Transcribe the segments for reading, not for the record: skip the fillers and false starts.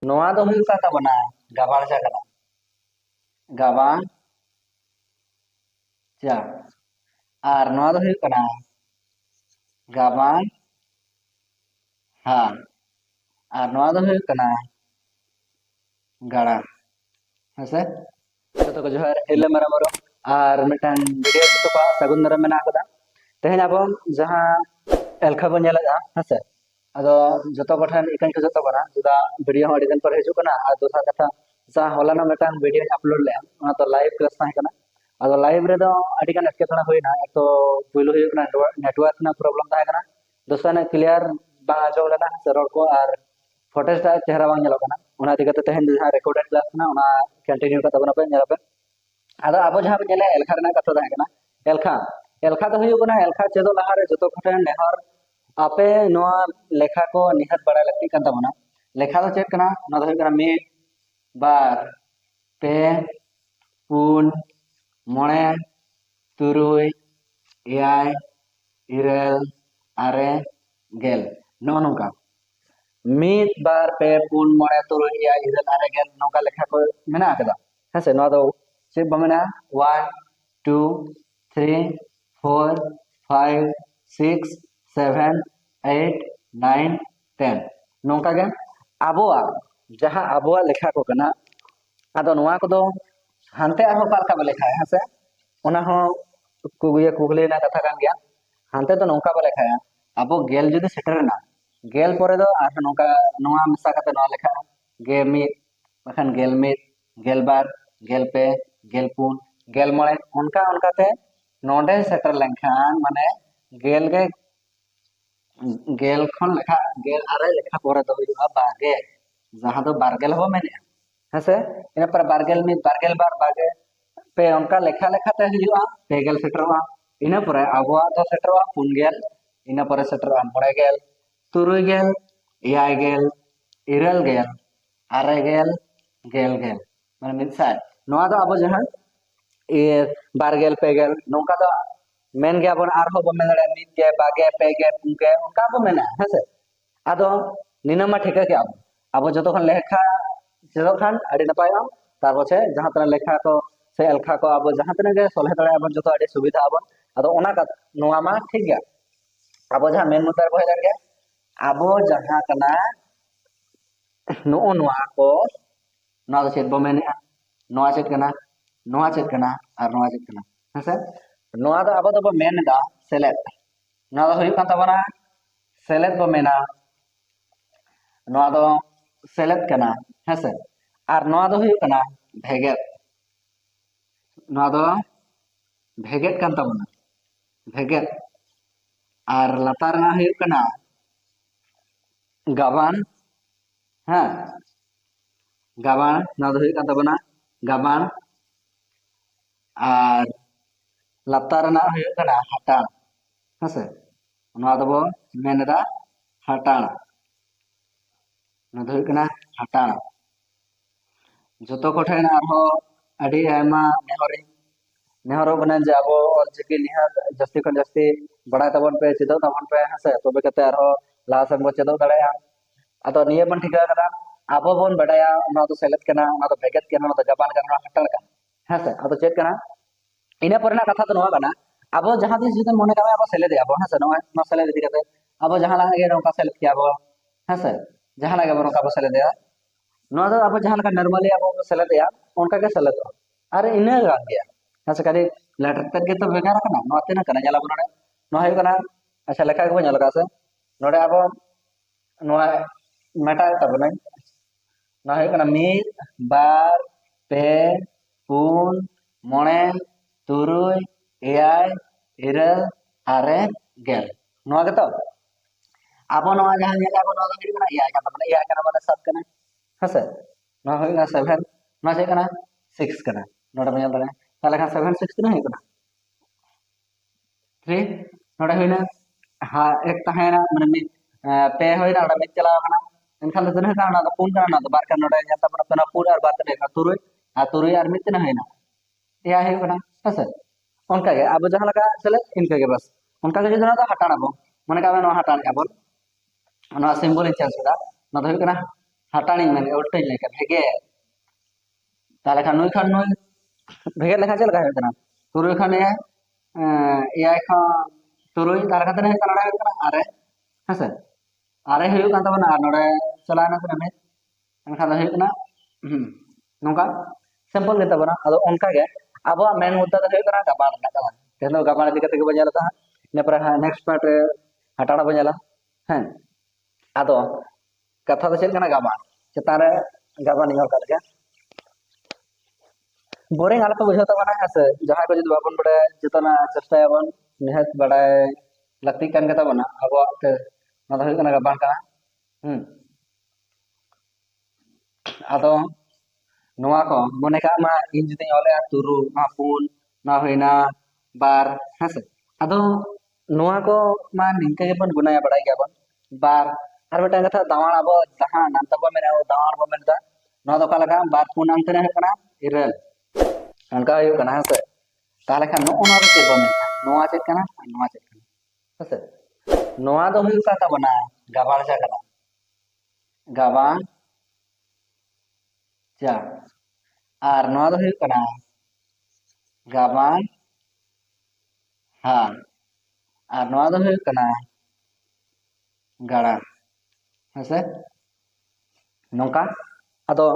नोआ दो हुई का तबना गाबाण चा कना गाबाण चा और नोआ दो हुई कना गाबाण हा और नोआ दो हुई कना गाड़ा हेसे तो को जोहार हेले मरा मरो और मिटन वीडियो तो को सगुन दरा मेना कदा तेहन अब जहां एलखा बन नेला हेसे अदो जतो कोठन इकन को जतो कना जुदा वीडियो हो अडिगन पर हेजु कना आ दोसा कथा जा होलाना मिटन वीडियो अपलोड ले ओना तो लाइव क्लास ताहे कना अदो लाइव रे दो अडिगन एटकेतोना होइना एक तो पुइलो हुई कना नेटवर्क ना प्रॉब्लम ताहे कना दोसा ने क्लियर बा आजो लेना से रोड को और फुटेज टा चेहरा बांग नेलो कना ओना दिगते तेहन जहां रिकॉर्डेड क्लास कना ओना कंटिन्यू का तबना पे नेला पे आदो अब जहां पे नेला एलखा रना कथा ताहे कना एलखा एलखा तो हुई कना एलखा चेदो लहा रे जतो कोठन नेहर आपे नोआ लेखा को निहत बड़ा लगती kan tabona लेखा तो चेक कना ना तो कना मिद बार पे पुन मोणे तुरुई एयाय इरेल आरे गेल नो नोका मिद बार पे पुन मोणे तुरुई एयाय इरेल आरे गेल नोका लेखा को मेना कदा हेसे नो दो चेक बमेना 1 2 3 4 5 6 7 8 9 10 नोका गे आबोआ जहां आबोआ लेखा को कना आदो नोआ को दो हानते आहो पालका बे लेखा है से ओना हो कुगुया कुगले ना कथा कान गया हानते तो नोका बे लेखा है आबो गेल जुदी सेटरना गेल परे दो आर नोका नोआ मिसा कते नोआ लेखा गे मिद बखान गेल मिद गेल बार गेल पे गेल पुन गेल मोळे उनका उनका ते नोडे सेटर लेखान माने गेल गे गेल खन लेखा गेल आरे लेखा परे तो हुआ बागे जहां तो बारगेल हो मेने हेसे इन पर बारगेल में बारगेल बार बागे पे उनका लेखा लेखा ते हुआ पेगेल सेटरवा इन पर आबुआ तो सेटरवा पुनगेल इन पर सेटरवा मोड़ेगेल तुरुगेल एयायगेल इरेलगेल आरेगेल गेलगेल माने मिदसाय नोआ दो अब जहां ए बारगेल पेगेल नोका दो मेन गया बन आरहो बो मेन मिद के बागे पेगे पुनगे उनका बो मेना हेसे आदो निनामा ठेका के अब जतो खन लेखा जतो खन अड़ी नपाय तार पछे जहां तना लेखा को से एलखा को अब जहां तना गे सोलहे दड़े अब जतो अड़ी सुविधा अब आदो ओना का नोआ मा ठीक गया अब जहां मेन मुद्दा बो हेलन गया अब जहां कना नो नोआ को नोआ दो चेत बो मेने नोआ चेत कना नोआ चेत कना और नोआ चेत कना हेसे नोआ दो अब दो बो मेन दा सेलेक्ट नोआ दो हुई कान तबना सेलेक्ट बो मेना नोआ दो सेलेक्ट कना हेसे और नोआ दो हुई कना भेगेट नोआ दो भेगेट कान तबना भेगेट और लातार ना हुई कना गाबान हां गाबान नोआ दो हुई कान तबना गाबान और लातार ना हुई कना हटान हेसे नोआ दो बो मेनदा हटान नोआ दो हुई कना हटान जतो कोठेन आरो अड़ी आयमा नेहरो बने जे अब ऑलचिकी निहात जस्ती खन जस्ती बड़ा तबन पे चिदो तबन पे हसे तबे कते आरो ला संग बो चिदो दड़ाया अतो निये बन ठिका करा आबो बन बड़ाया ओना तो सेलेक्ट कना ओना तो भेगत कना ओना तो जापान कना हटल कना हसे अतो चेक कना इना परना कथा तो नोआ कना आबो जहां दिस जुदे मने कामे आबो सेले दे आबो हसे नोआ नो सेले दे कते आबो जहां ला गे नोका सेलेक्ट किया आबो हसे जहां ला गे नोका आबो सेले दे नोआ दो अब जहां लका नॉर्मली आबो सेले दे उनका के सेले दो अरे इना गान गया हसे कदी लेटर तक के तो बेगार कना नोआ तेना कना जाला बनोडे नोआ हुई कना अच्छा लेखा के बन लगा से नोडे आबो नोआ मेटा तबने नोआ हुई कना मिद बार पे पुन मोणे तुरुई एयाय इरेल आरे गेल नोआ के तो आबो नोआ जहां नेला आबो नोआ हुई कना एयाय का तबने एयाय कना माने 7 कना हसे नोआ हुई कना 7 नोआ से कना 6 कना नोडे बन दड़े ताले का 7 6 तना हुई कना 3 नोडे हुई ना हा एक तहेना माने मिद पे हुई ना मिद चला कना एनखान तो तना का पुन कना तो बार का नोडे नेल तबना तना पुन और बार तना तुरुई और मिद तना हुई ना एयाय हुई कना हसे उनका के अब जहां लगा चले इनका के बस उनका के जो तो हटाना बो माने का नो हटान आबो नो सिंबल इन चेंज करा नो तो हुई कना हटानी मैंने उल्टे लेके भेगे ताले खान नुई भेगे लेखा चल का है तुरुई खान एआई खान तुरुई ताले खान तने है अरे हाँ सर अरे हुई कान तबना नोडे चलाना तने में एनखान हुई कना नोका सिंपल गे तबना अदो उनका गे अब मेन मुद्दा तो हुई कना गाबाड़ ना कला तेनो गाबाड़ इदी कते बन जाला इन पर नेक्स्ट पार्ट हटाना बन जाला हैं अदो कथा तो चल कना गाबाड़ चेतान रे गाबाड़ नियो कर के बोरिंग आलपे बुझाव तबना है से जहां को जदि बाबन बड़े जितना चेष्टा याबन निहत बड़ाय लगती कान के तबना अब ते ना तो हुई कना गाबाड़ का अदो नोआ को मने का मा इन जुदी ओले तुरु मा पुन ना होइना बार हसे अदो नोआ को मा निंके के बन गुनाया बड़ाई गया बन बार हर बेटा कथा दावान अब जहां नाम तब मेने दावान बो मेनता नोआ दो का लगा बार पुन अंत ने कना इरल उनका हुई कना हसे ताले खान नो ओना चेक बो मेनता नोआ चेक कना नोआ चेक कना हसे नोआ दो हुई का तबना गाबाड़ जा कना गाबाड़ जा और नोआ दो हुई कना गाबाड़ हाँ और नोआ दो हुई कना गाड़ा हसे नौका अदो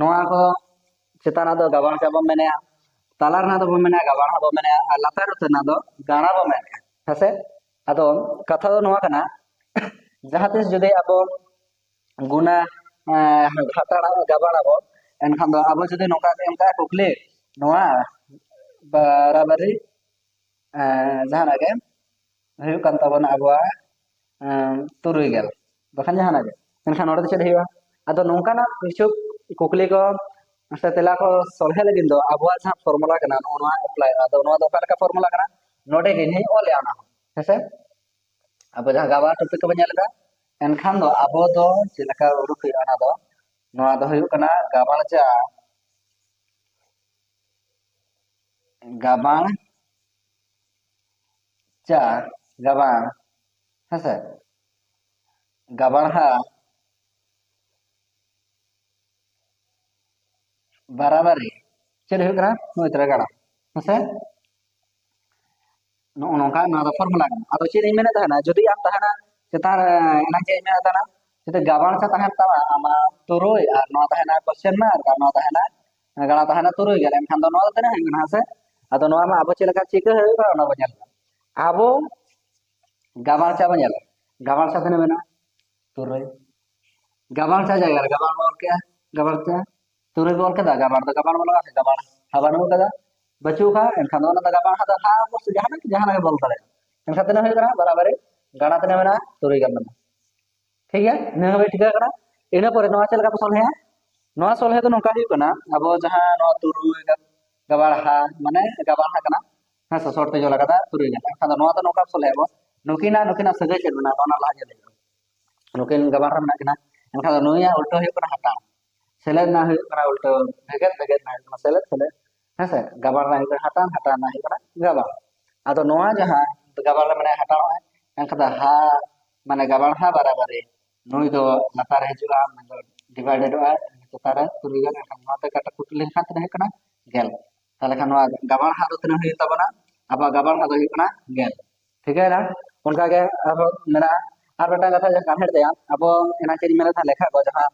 नोआ को चेताना दो गाबाड़ चाबो मेने तालार ना दो बो मेने गाबाड़ बो मेने लातार उतना दो गाड़ा बो मेने हसे अदो कथा दो नोआ कना जहां तिस जुदि अब गुना हटाड़ा गाबाड़ अब एनखान दो अब जुदि नौका एमका कुकली नोआ बराबरी जहां के हुई कान तबना अब तुरुई गेल बखान जहां के एनखान ओडे चेद हुआ अदो नौकाना किछु कुकली को से तेला को सलहे लगिन दो अब जहां फॉर्मूला कना नोआ अप्लाई अदो नोआ दो का फॉर्मूला कना नोडे गे नहीं ओले आना हेसे अब जहां गाबा टॉपिक को बनेलदा एनखान दो अब दो चिलका उरुक आना दो नोआ दो हुई कना गाबाड़ चा गाबाड़ चा गाबाड़ हेसे गाबाड़ हा बराबरी चेद हुई कना नुई तरह गाड़ा हेसे नोका ना दो फॉर्मूला कना अदो चेद इन मेने तहना जदि आम तहना चेतान एना चे मेने तहना चेते गाबाड़ चा तहन तमा आमा तुरुई और नोआ तहना क्वेश्चन मार्क और नोआ तहना गाड़ा तहना तुरुई गेल एनखान दो नोआ तने हन हसे अदो नोआ मा अब चेलका चिका हुई बा ना बनेल अब गाबाड़ चा बनेल गाबाड़ चा तने मेना तुरुई गाबाड़ चा जाएगा गाबाड़ बोल के गाबाड़ चा तुरुई बोल के दा गाबाड़ दो गाबाड़ बोल का गाबाड़ हवा नु कदा बचू का एनखान दो ना गाबाड़ हा हा बस जहां के बोल तले एनखान तने हुई कना बराबरी गाड़ा तने मेना तुरुई गल ठीक है ने हबे ठीक है इन पर नोआ चल का पसंद है नोआ सोलहे तो नोका हुई कना अब जहां नोआ तुरुई गाबाड़ हा माने गाबाड़ हा कना हाँ ससोर ते जो लगा था तुरुई गल एनखान दो नोआ तो नोका सोलहे बो नुकिना सगे चेद बना ओना लाजे ले नुकिन गाबाड़ रा मेना कना एनखान दो नुया उल्टो हुई कना हटा सेलेद ना हुई कना उल्टो भेगेत ना हुई कना सेलेद हेसे गाबाड़ ना हुई हटा ना हुई कना गाबाड़ अदो नोआ जहां गाबाड़ रा मेना हटा एनखान दो हा माने गाबाड़ हा बराबरी नुई दो लातार हजुआ मतलब डिवाइडेड आ चेतारे तुरुई गल एनखान नोआ ते काटा कुटले खान तने कना गेल ताले खान नोआ गाबाड़ हा दो तने हुई तबना अब गाबाड़ हा दो हुई कना गेल ठीक है ना उनका के अब मेना और बेटा कथा जहां काहेर दे अब एना चेज मेना था लेखा को जहां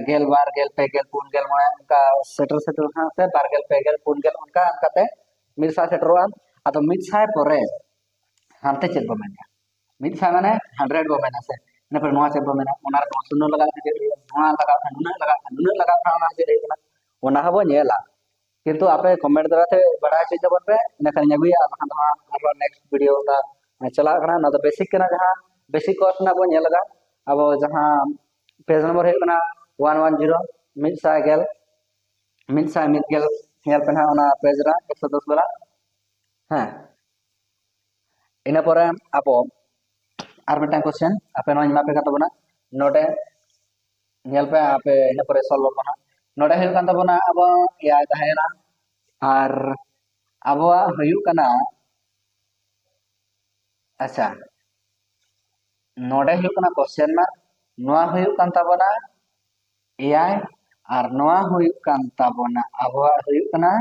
गेल बार गेल पे गेल पुन गेल माने उनका सेटर हां से बार गेल पे गेल पुन गेल उनका अंकाते मिरसा सेटरवा अदो मिरसा परे हानते चेद बो मेना मिरसा माने 100 बो मेना से इन पर नोआ चेद बो मेना ओना रे सुनो लगा के नोआ लगा ओना चेद हेकना ओना हबो नेला किंतु आपे कमेंट द्वारा बड़ा चीज जब पे इनखान अगुया बखान नेक्स्ट वीडियो का चला कना ना तो बेसिक कना जहां बेसिक कोर्स ना बो नेलगा अब जहां पेज नंबर है कना 110 मिसा गेल मिद गेल हेल पे ना पेज रा 110 वाला हाँ इन पर अब और मिटा क्वेश्चन आपे नो मा पे तबना नोडे नेल पे आपे इन पर सॉल्व बना नोडे है कान तबना अब या तहेना और अब हुयु कना अच्छा नोडे हुयु कना क्वेश्चन मार्क नोआ हुयुग कान ताबोना एआई और नोआ हुयुग कान ताबोना आबोआ हुयुग कना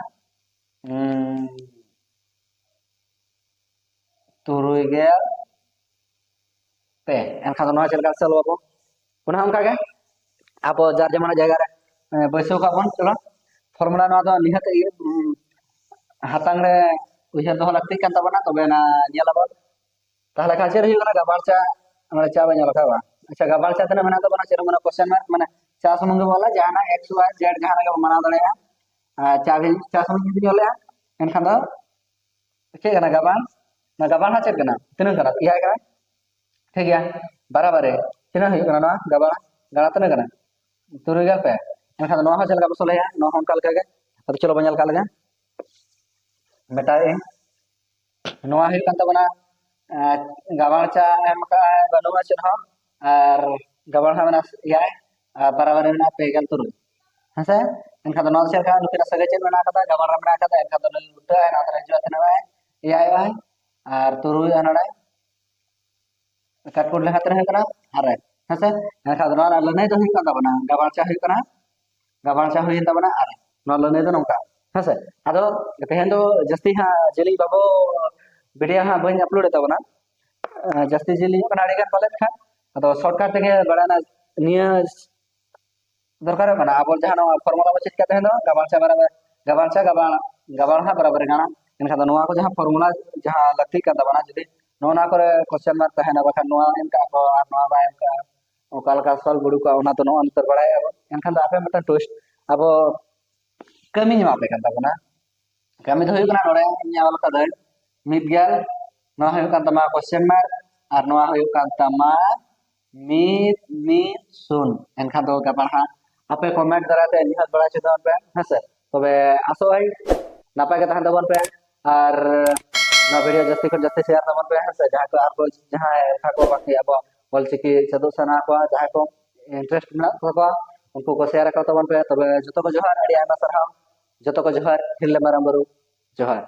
तुरुई गेल पे एनखान नोआ चलका सॉल्व आबो पुनः उनका के आप जार जमान जगह रे बैसो का बन चलो फॉर्मूला नोआ दो निहत हाथांग रे उइहार दो लगती कान ताबोना तबे ना नेलाबो ताहले का चेर हुयुग कना गाबारचा हमरा चा बा नेलका बा अच्छा गाबारचा तने मना ताबोना चेर मना क्वेश्चन मार्क माने चा सुमुंग बोला जाना एक्स वाई जेड जहां के मना दड़े चा भी चा सुमुंग भी बोले एनखान दो चे कना गाबान ना गाबान हा चेर कना तिनंग कना इया कना ठीक गया बराबर है तिना हुयुग कना नोआ गाबान गाना तिनंग कना तुरुई गेल पे एनखान नोआ हो चलका बसले नोआ हम काल के अब चलो बनेल का लगा बेटा नोआ हुयुग कान ताबोना गाबान चा एम का बनुआ चेन हो और गाबान हा मना इया बराबर में पेगल तुरुई हसे एनखान नोआ चलका नुकिना सगे चेन मना कदा गाबान रा मना कदा एनखान दो उठा है ना तरह जो तना इया और तुरुई अनड़ा काटपुर लेखा तरह कना अरे हसे एनखान नोआ लने दो हुयुग कान ताबोना गाबान चा हुयुग कना गाबान चा हुयुग ताबोना अरे नोआ लने दो नोंका हसे आदो तेहेन दो जस्ती हा जेली बाबो वीडियो हा बइन अपलोड ताबोना जस्ती जेली कना आड़ी गान पाले खा आदो शॉर्टकट तेगे बड़ाना निया दरकार कना अब जहां नोआ फॉर्मूला बचित का तेहेन दो गाबान चा बराबर गाबान हा बराबर गाना एनखान दो नोआ को जहां फॉर्मूला जहां लगती का ताबोना जदी नोना करे क्वेश्चन मार्क तहेना बखा नोआ इनका को नोआ बा इनका ओकाल का सॉल्व गुडू का ओना तो नोआ अंतर बड़ाय एनखान दो आपे मत ट्विस्ट अब कमी ᱧᱟᱢ ᱟᱯᱮ ᱠᱟᱱ ᱛᱟᱵᱚᱱᱟ kami ᱫᱚ ᱦᱩᱭᱩᱜ ᱠᱟᱱᱟ ᱱᱚᱰᱮ ᱤᱧᱟᱹᱜ ᱚᱞ ᱠᱟᱫᱟᱹᱧ ᱢᱤᱫᱜᱮᱞ ᱱᱚᱣᱟ ᱦᱩᱭᱩᱜ ᱠᱟᱱ ᱛᱟᱢᱟ ᱠᱚᱥᱪᱮᱱ ᱢᱟर्क ᱟᱨ ᱱᱚᱣᱟ ᱦᱩᱭᱩᱜ ᱠᱟᱱ ᱛᱟᱢᱟ ᱢᱤᱫ ᱢᱤᱫ ᱥᱩᱱ ᱮᱱᱠᱷᱟन ᱫᱚ ᱜᱟᱯᱟ ᱦᱟᱸᱜ ᱟᱯᱮ ᱠᱚᱢᱮᱱᱴ ᱫᱟᱨᱟᱭᱛᱮ ᱱᱤᱦᱟᱹᱛ ᱵᱟᱲᱟᱭ ᱦᱚᱪᱚ ᱛᱟᱵᱚᱱ ᱯᱮ ᱦᱮᱸᱥᱮ ᱛᱚᱵᱮ ᱟᱥᱚᱜᱼᱟᱹᱧ ᱱᱟᱯᱟᱭ ᱜᱮ ᱛᱟᱦᱮᱱ ᱛᱟᱵᱚᱱ ᱯᱮ ᱟᱨ ᱱᱚᱣᱟ ᱵᱷᱤᱰᱤᱭᱳ ᱡᱟᱹᱥᱛᱤ ᱠᱷᱚᱱ ᱡᱟᱹᱥᱛᱤ ᱥᱮᱭᱟᱨ ᱛᱟᱵᱚᱱ ᱯᱮ ᱦᱮᱸᱥᱮ ᱡᱟᱦᱟᱸᱭ ᱠᱚ ᱵᱟᱠᱤ ᱟᱵᱚ ᱚᱞᱪᱤᱠᱤ ᱪᱮᱫᱚᱜ ᱥᱟᱱᱟ ᱠᱚᱣᱟ ᱡᱟᱦᱟᱸᱭ ᱠᱚ ᱤᱱᱴᱟᱨᱮᱥᱴ ᱢᱮᱱᱟᱜ ᱛᱟᱠᱚᱣᱟ उनको को शेयर कर तबन पे तबे जतो को जोहार अड़ी आयमा सरहाव जतो को जोहार हिल्ले माराम बरु जोहार।